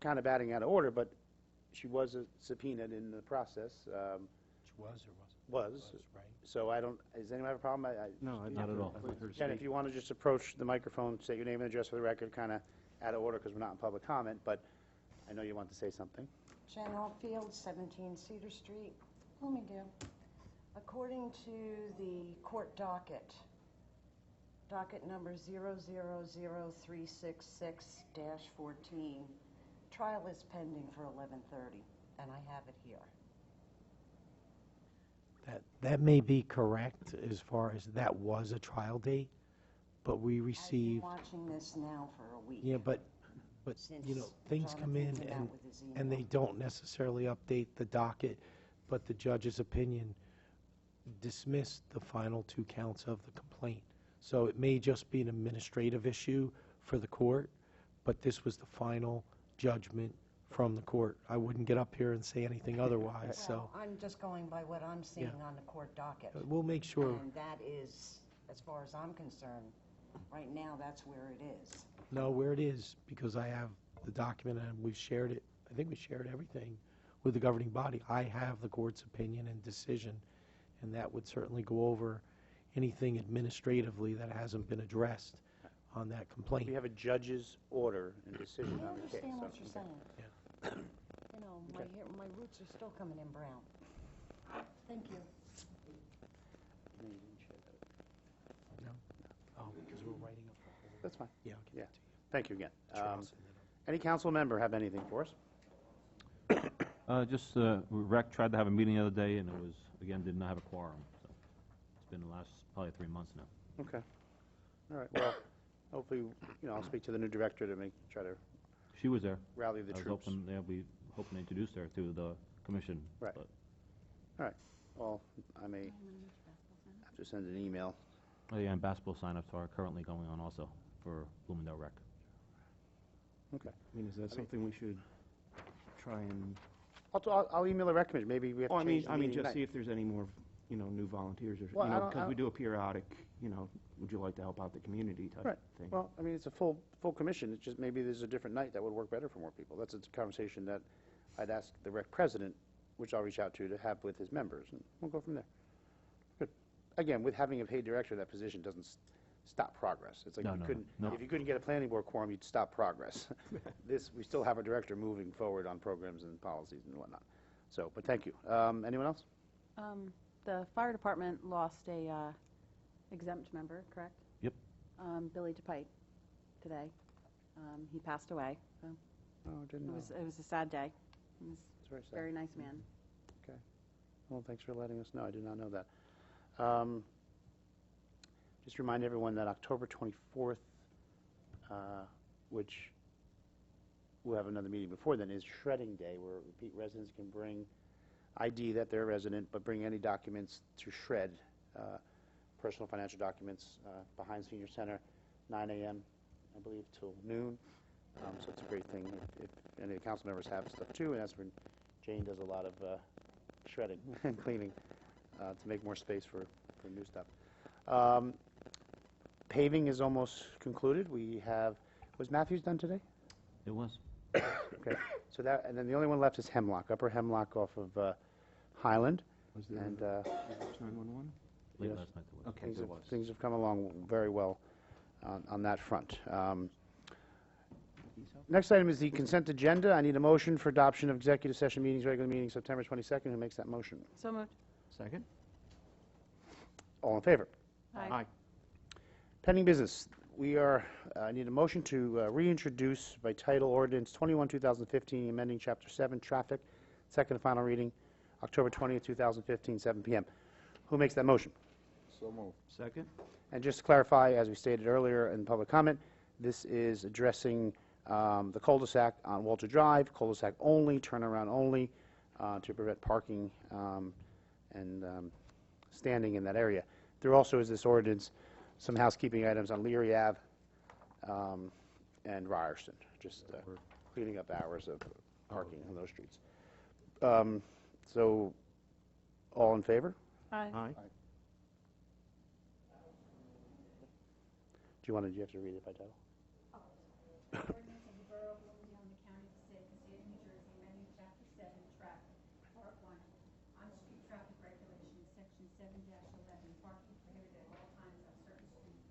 kind of adding out of order, but she was subpoenaed in the process. Which was or wasn't? Was. Right. So does anyone have a problem? No, not at all. Jen, if you want to just approach the microphone, say your name and address for the record, kind of out of order because we're not in public comment, but I know you want to say something. General Field, 17 Cedar Street, Bloomingdale. According to the court docket number 000366-14, trial is pending for 11:30, and I have it here. That may be correct as far as that was a trial date, but we received. I've been watching this now for a week. Yeah, but Since things come in Jonathan came out with his and they email. don't necessarily update the docket, but the judge's opinion dismissed the final 2 counts of the complaint. So it may just be an administrative issue for the court, but this was the final judgment from the court. I wouldn't get up here and say anything otherwise, so Well, I'm just going by what I'm seeing on the court docket. we'll make sure. And that is, as far as I'm concerned, right now, that's where it is. No, where it is, because I have the document and we've shared it. I think we shared everything with the governing body. I have the court's opinion and decision, and that would certainly go over anything administratively that hasn't been addressed on that complaint. We have a judge's order and decision I on the case. understand what so- you're saying. My roots are still coming in brown. Thank you. No, you didn't share that. No? Oh, because we're writing up the whole. That's fine. Yeah, I'll give Yeah. it to you. Thank you again. Charles, Any council member have anything for us? Just, Rec tried to have a meeting the other day, and it was, again, did not have a quorum. So it's been the last probably 3 months now. Okay. All right. Well, hopefully, I'll speak to the new director to try to She was there. rally the I was troops. hoping, hoping to introduce her to the commission. Right. But All right. Well, I may have to send an email. Oh, yeah, and basketball signups are currently going on also for Bloomingdale Rec. Okay. I mean, is that something we should try and, I'll email the rec commission. Maybe we have to change the I mean, meeting just see night. if there's any more, new volunteers or, Well, I don't- because we do a periodic, would you like to help out the community type Right. thing. Well, I mean, it's a full commission. It's just maybe there's a different night that would work better for more people. That's a conversation that I'd ask the rec president, which I'll reach out to have with his members, and we'll go from there. Good. Again, with having a paid director, that position doesn't stop progress. It's like No, you no, no. couldn't, No. if you couldn't get a planning board quorum, you'd stop progress. This, we still have a director moving forward on programs and policies and whatnot. So, but thank you. Anyone else? The fire department lost a exempt member, correct? Yep. Billy DePite today. He passed away. So Oh, I didn't know. it was a sad day. He was It's very a sad. very nice man. Okay. Well, thanks for letting us know. I did not know that. Just remind everyone that October 24th, which we'll have another meeting before then, is Shredding Day, where repeat residents can bring ID that they're a resident, but bring any documents to shred, personal financial documents, behind Senior Center, 9 a.m., I believe, till noon. So it's a great thing if any of the council members have stuff too, and that's when Jane does a lot of shredding and cleaning to make more space for new stuff. Paving is almost concluded. We have, was Matthews done today? It was. Okay, so that, and then the only one left is Hemlock, Upper Hemlock off of Highland. Was there And 911? Late Yes. last night there was. Okay, there was. things have come along very well on that front. Next item is the consent agenda. I need a motion for adoption of executive session meetings, regular meeting September 22nd. Who makes that motion? So moved. Second? All in favor? Aye. Pending business, we are, I need a motion to reintroduce by title ordinance 21, 2015, amending Chapter 7, Traffic, second and final reading, October 20th, 2015, 7 p.m. Who makes that motion? So moved. Second? And just to clarify, as we stated earlier in public comment, this is addressing the cul-de-sac on Walter Drive, cul-de-sac only, turnaround only, to prevent parking and standing in that area. There also is this ordinance, some housekeeping items on Leary Ave and Ryerson, just cleaning up hours of parking on those streets. So, all in favor? Aye. Aye. Do you have to read it by title? Ordinance of the Borough of Bloomingdale in the County of Passaic, State of New Jersey, amending Chapter 7, Traffic, Part 1, on-street traffic regulations, Section 7-11, parking prohibited at all times on certain streets,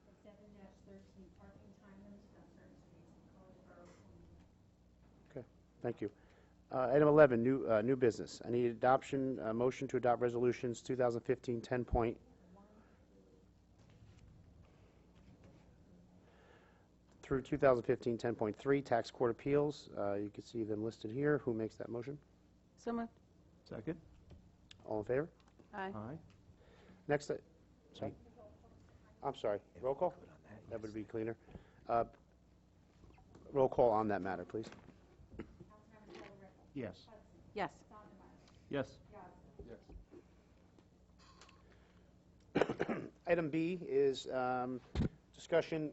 and 7-13, parking time limits on certain streets in the Code of the Borough of Bloomingdale. Okay, thank you. Item 11, new business. I need adoption, motion to adopt resolutions 2015 10 through 2015 10.3, tax court appeals. You can see them listed here. Who makes that motion? So moved. Second? All in favor? Aye. Aye. Next, sorry. I'm sorry. Roll call? That would be cleaner. Roll call on that matter, please. Yes. Yes. Yes. Yes. Item B is discussion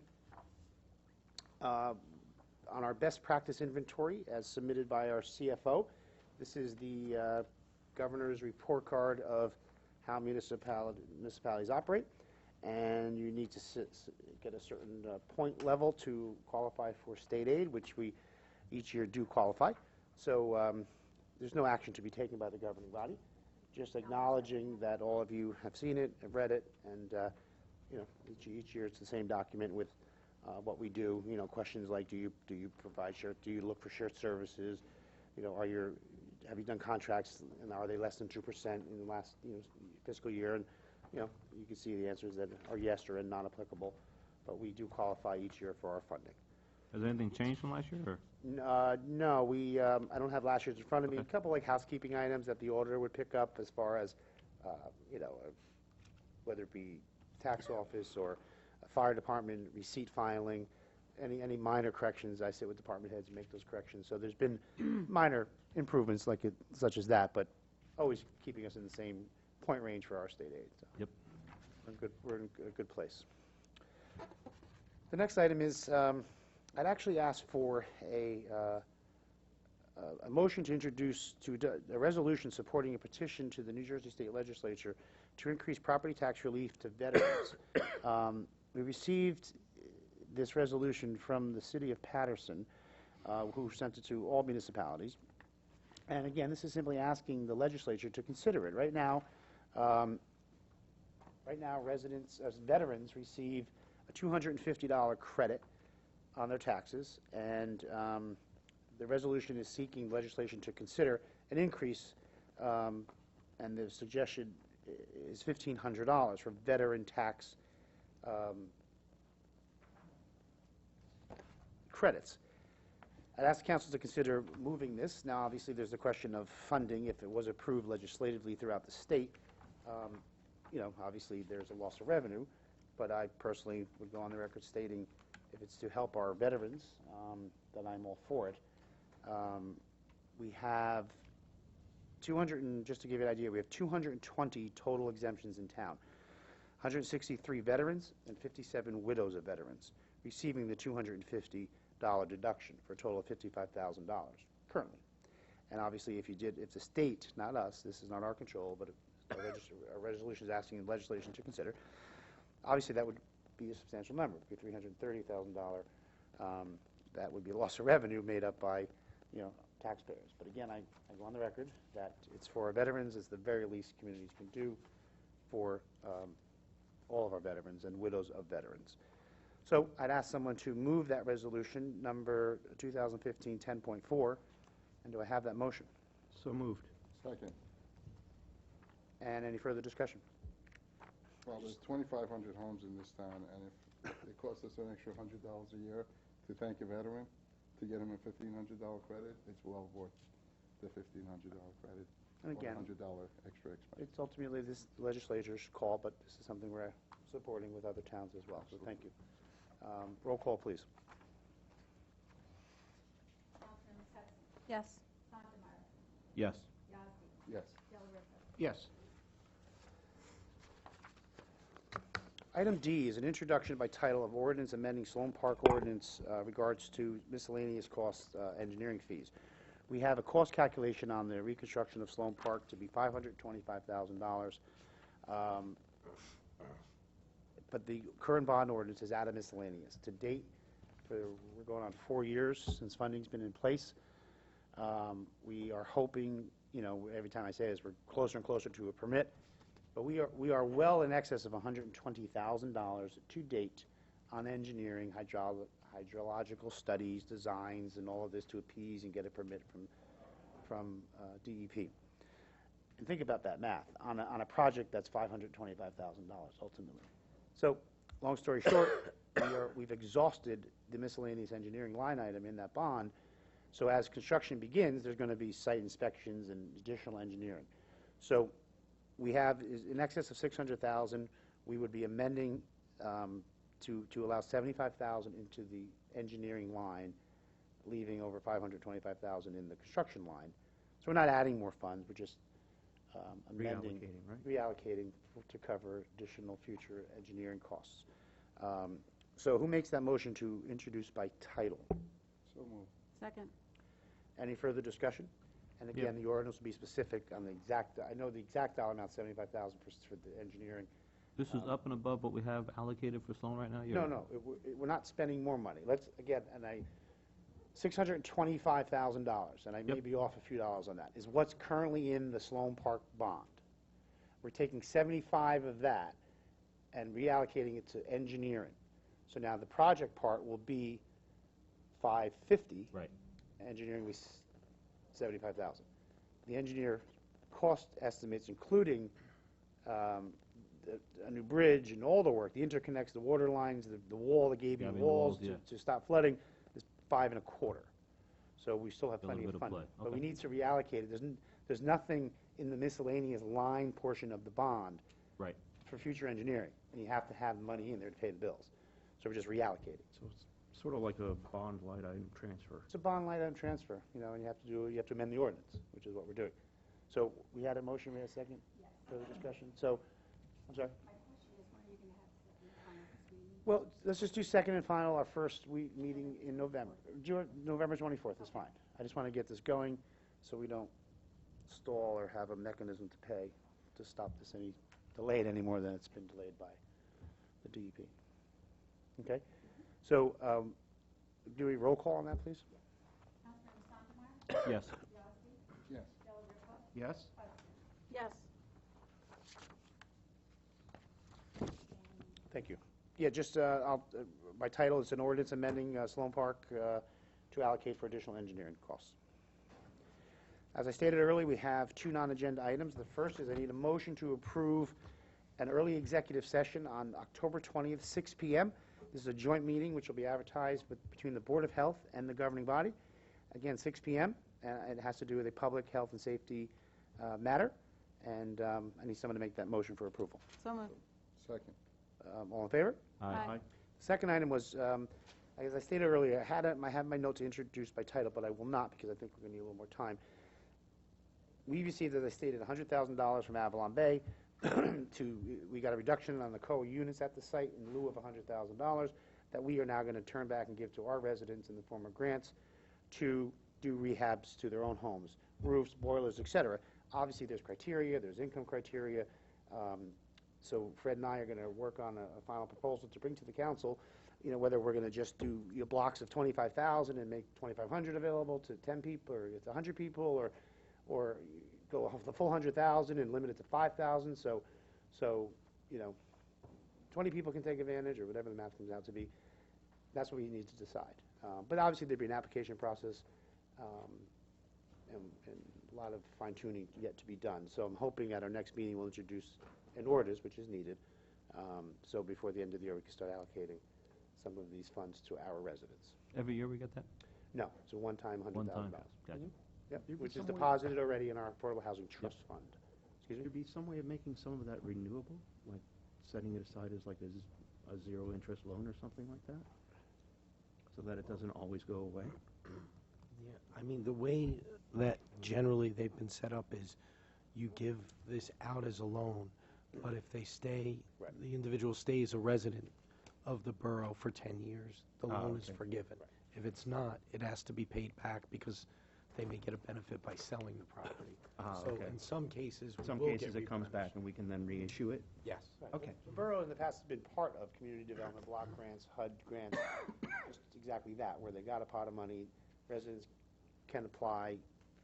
on our best practice inventory as submitted by our CFO. This is the governor's report card of how municipalities operate, and you need to get a certain point level to qualify for state aid, which we each year do qualify. So there's no action to be taken by the governing body, just acknowledging that all of you have seen it, have read it, and each year it's the same document with what we do. Questions like, do you provide do you look for shared services? Have you done contracts, and are they less than 2% in the last fiscal year? And you can see the answers that are yes or non-applicable, but we do qualify each year for our funding. Has anything changed from last year, or? No, I don't have last year's in front of me. A couple like housekeeping items that the auditor would pick up as far as, whether it be tax office or fire department receipt filing, any minor corrections. I sit with department heads and make those corrections. So there's been minor improvements such as that, but always keeping us in the same point range for our state aid. So Yep. we're in a good place. The next item is I'd actually asked for a motion to introduce a resolution supporting a petition to the New Jersey State Legislature to increase property tax relief to veterans. We received this resolution from the city of Patterson, who sent it to all municipalities. And again, this is simply asking the legislature to consider it. Right now, Right now, veterans receive a $250 credit on their taxes, and the resolution is seeking legislation to consider an increase, and the suggestion is $1,500 for veteran tax credits. I'd ask the council to consider moving this. Now, obviously, there's the question of funding. If it was approved legislatively throughout the state, obviously, there's a loss of revenue, but I personally would go on the record stating if it's to help our veterans, then I'm all for it. We have just to give you an idea, we have 220 total exemptions in town, 163 veterans and 57 widows of veterans receiving the $250 deduction for a total of $55,000 currently. And obviously, if the state, not us, this is not our control, but our resolution is asking the legislation to consider, obviously that would be a substantial number. It would be $330,000. That would be a loss of revenue made up by, taxpayers. But again, I go on the record that it's for our veterans. It's the very least communities can do for all of our veterans and widows of veterans. So I'd ask someone to move that resolution, number 2015-10.4, and do I have that motion? So moved. Second. And any further discussion? Well, there's 2,500 homes in this town, and if it costs us an extra $100 a year to thank a veteran, to get him a $1,500 credit, it's well worth the $1,500 credit. And again, $100 extra expense. it's ultimately this legislature's call, but this is something we're supporting with other towns as well, so thank you. Roll call, please. Councilman Hudson, Yes. Sondemire, Yes. Yazdi, Yes. Delariva. Yes. Item D is an introduction by title of ordinance amending Sloan Park ordinance regards to miscellaneous cost engineering fees. We have a cost calculation on the reconstruction of Sloan Park to be $525,000. But the current bond ordinance is out of miscellaneous. To date, we're going on 4 years since funding's been in place. We are hoping, every time I say this, we're closer and closer to a permit. But we are well in excess of $120,000 to date on engineering, hydrological studies, designs, and all of this to appease and get a permit from DEP. And think about that math on a project that's $525,000 ultimately. So, long story short, we've exhausted the miscellaneous engineering line item in that bond. So as construction begins, there's going to be site inspections and additional engineering. So we have in excess of $600,000. We would be amending to allow $75,000 into the engineering line, leaving over $525,000 in the construction line. So we're not adding more funds. We're just amending, reallocating to cover additional future engineering costs. So who makes that motion to introduce by title? So moved. Second. Any further discussion? And again, the ordinance will be specific on the exact, I know the exact dollar amount, $75,000 for the engineering. This is up and above what we have allocated for Sloan right now? No, we're not spending more money. Let's, again, $625,000, and I may be off a few dollars on that, is what's currently in the Sloan Park bond. We're taking 75 of that and reallocating it to engineering. So now the project part will be $550. Right. Engineering was $75,000. The engineer cost estimates, including a new bridge and all the work, the interconnects, the water lines, the wall, the gabing walls to stop flooding, is $525. So we still have plenty of funding. But we need to reallocate it. There's nothing in the miscellaneous line portion of the bond for future engineering, and you have to have money in there to pay the bills. So we're just reallocating. So it's sort of like a bond line item transfer. It's a bond line item transfer, and you have to amend the ordinance, which is what we're doing. So we had a motion, we had a second? Yes. Further discussion? So, I'm sorry? My question is, when are you going to have second and final? Because we need Well, let's just do second and final, our first meeting in November. November 24th is fine. I just want to get this going so we don't stall or have a mechanism to pay to stop this delayed any more than it's been delayed by the DEP. Okay? So, do we roll call on that, please? Councilman Sondemire, Yes. Yazdi, Yes. Delariva, Yes? Hudson. Yes. Thank you. Yeah, just, by title, it's an ordinance amending Sloan Park to allocate for additional engineering costs. As I stated earlier, we have two non-agenda items. The first is I need a motion to approve an early executive session on October 20th, 6 p.m. This is a joint meeting which will be advertised between the Board of Health and the governing body. Again, 6 p.m. It has to do with a public health and safety matter, and I need someone to make that motion for approval. So moved. Second. All in favor? Aye. Second item was, as I stated earlier, I have my notes introduced by title, but I will not because I think we're going to need a little more time. We received, as I stated, $100,000 from Avalon Bay. We got a reduction on the COA units at the site in lieu of $100,000 that we are now going to turn back and give to our residents in the form of grants to do rehabs to their own homes, roofs, boilers, etc. Obviously, there's criteria, there's income criteria. So Fred and I are going to work on a final proposal to bring to the council, whether we're going to just do blocks of 25,000 and make 2,500 available to 10 people, or it's 100 people, or go off the full 100,000 and limit it to 5,000. So 20 people can take advantage, or whatever the math comes out to be. That's what we need to decide. But obviously, there'd be an application process and a lot of fine-tuning yet to be done. So I'm hoping at our next meeting we'll introduce an orders, which is needed. So before the end of the year, we can start allocating some of these funds to our residents. Every year we get that? No, it's a one-time $100,000. One-time, gotcha. Yep, There'd be which is some way- deposited already in our Affordable Housing Trust Fund. Excuse me? There'd be some way of making some of that renewable, like setting it aside as like a zero-interest loan or something like that, so that it doesn't always go away? Yeah, I mean, the way that generally they've been set up is you give this out as a loan, but if they stay, Right. the individual stays a resident of the borough for 10 years, the loan is okay. forgiven. If it's not, it has to be paid back because they may get a benefit by selling the property. So okay. in some cases, we Some will get cases it comes back and we can then reissue it? Yes. Okay. The borough in the past has been part of community development block grants, HUD grants, just exactly that, where they got a pot of money, residents can apply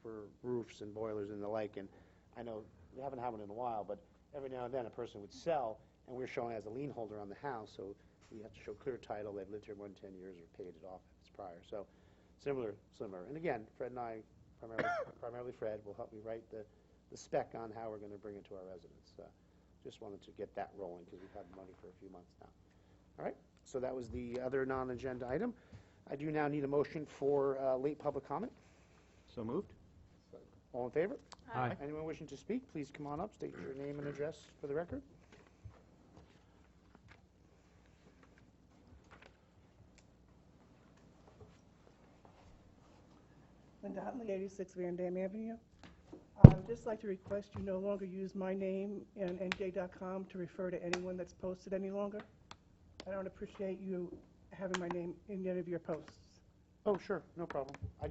for roofs and boilers and the like, and I know we haven't had one in a while, but every now and then a person would sell, and we're showing as a lien holder on the house, so we have to show clear title, they've lived here more than 10 years or paid it off if it's prior. So similar. And again, Fred and I, primarily Fred, will help me write the spec on how we're going to bring it to our residents. Just wanted to get that rolling because we've had money for a few months now. All right, so that was the other non-agenda item. I do now need a motion for late public comment. So moved? All in favor? Aye. Anyone wishing to speak, please come on up, state your name and address for the record. Linda Huntley, 86 Van Dam Avenue. I'd just like to request you no longer use my name and NJ.com to refer to anyone that's posted any longer. I don't appreciate you having my name in any of your posts. Oh, sure, no problem. I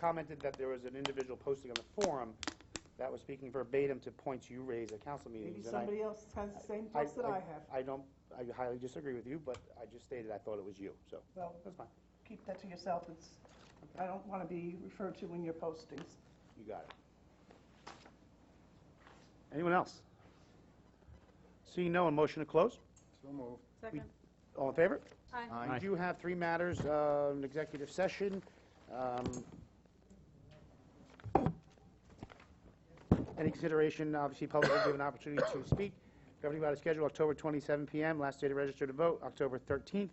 commented that there was an individual posting on the forum that was speaking verbatim to points you raised at council meetings. Maybe and somebody else has the same post that I have. I highly disagree with you, but I just stated I thought it was you, so Well, that's fine. keep that to yourself. I don't want to be referred to in your postings. You got it. Anyone else? Seeing no one, motion to close? So moved. Second. All in favor? Aye. We do have 3 matters, an executive session. Any consideration, obviously, public will give an opportunity to speak. Governing body schedule, October 27 p.m., last day to register to vote, October 13th.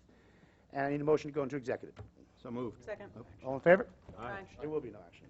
And I need a motion to go into executive. So moved. Second. All in favor? Aye. There will be no action.